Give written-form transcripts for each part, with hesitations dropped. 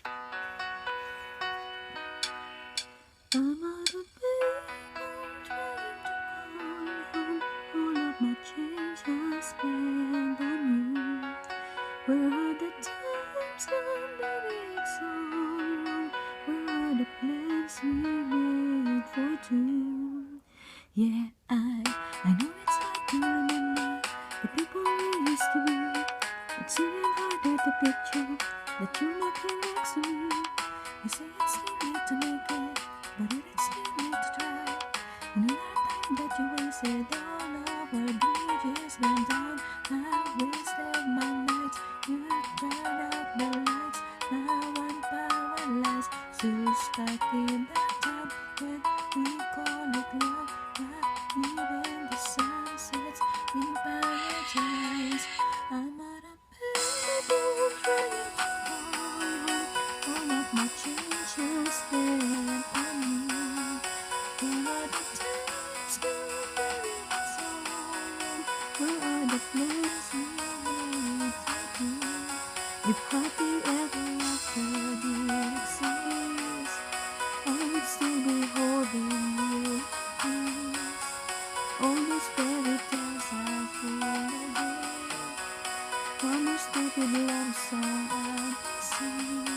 I'm out of bed, trying to call home. All of my change I spent on you. Where are the times when baby it's all wrong? Where are the plans we made for two? Yeah, I know it's hard to remember the people we used to be. It's even harder to picture that you're not here next to me. You say it's too late to make it, but it is too late to try. And a lifetime that you wasted all over bridges went down. I wasted my nights. You turned out the lights. Now I'm paralyzed, still stuck in that time when we call it love. Not even the sun sets in paradise. I'm out of people trying to call home. All of my changes spent on you. Where are the times when baby it's all wrong? Where are the plans we made for two? If happy ever after did exist, I would still be holding you close. All those fairy tales are full of it. One more stupid love song I sing.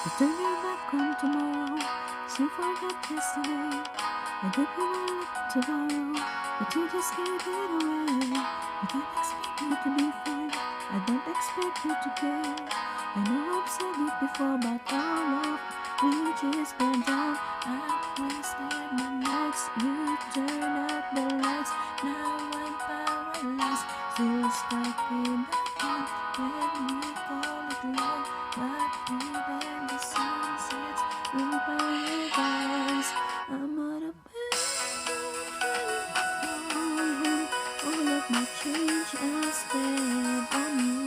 You turn your back on tomorrow, so forgot yesterday. I give you my love to borrow, but you just gave it away. You don't expect me to be fine, I don't expect you to care. I know I've said it before, but all of bridges burned down. I wasted my nights, you turn out the lights. Now I'm paralyzed, still stuck in the time when we call it love. Not even the sun sets in paradise. I'm out of bed, trying to call home. All of my change I spent on you.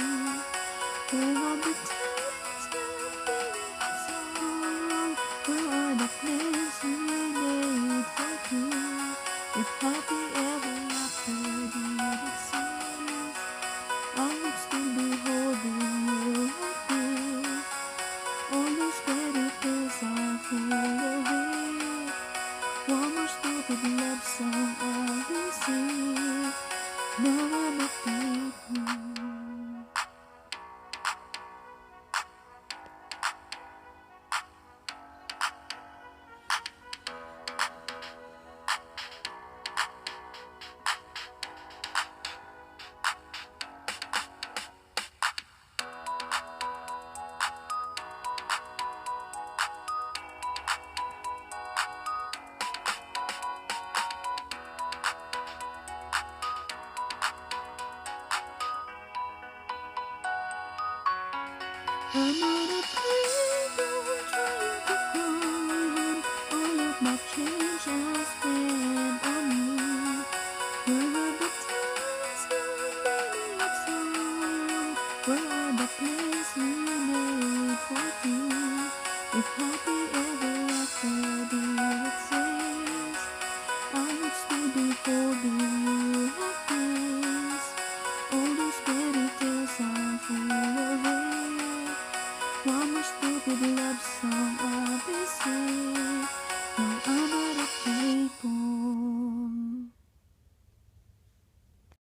Where are the times when baby it's all wrong? Where are the plans we made for two? If happy ever after did exist, I would still be holding you like this. All those fairy tales are full of it. One more stupid love song I will sing. Now I'm a payphone. I'm on a payphone trying to call home. All of my change I spent on you. Where are the times when baby it's all wrong? Where are the plans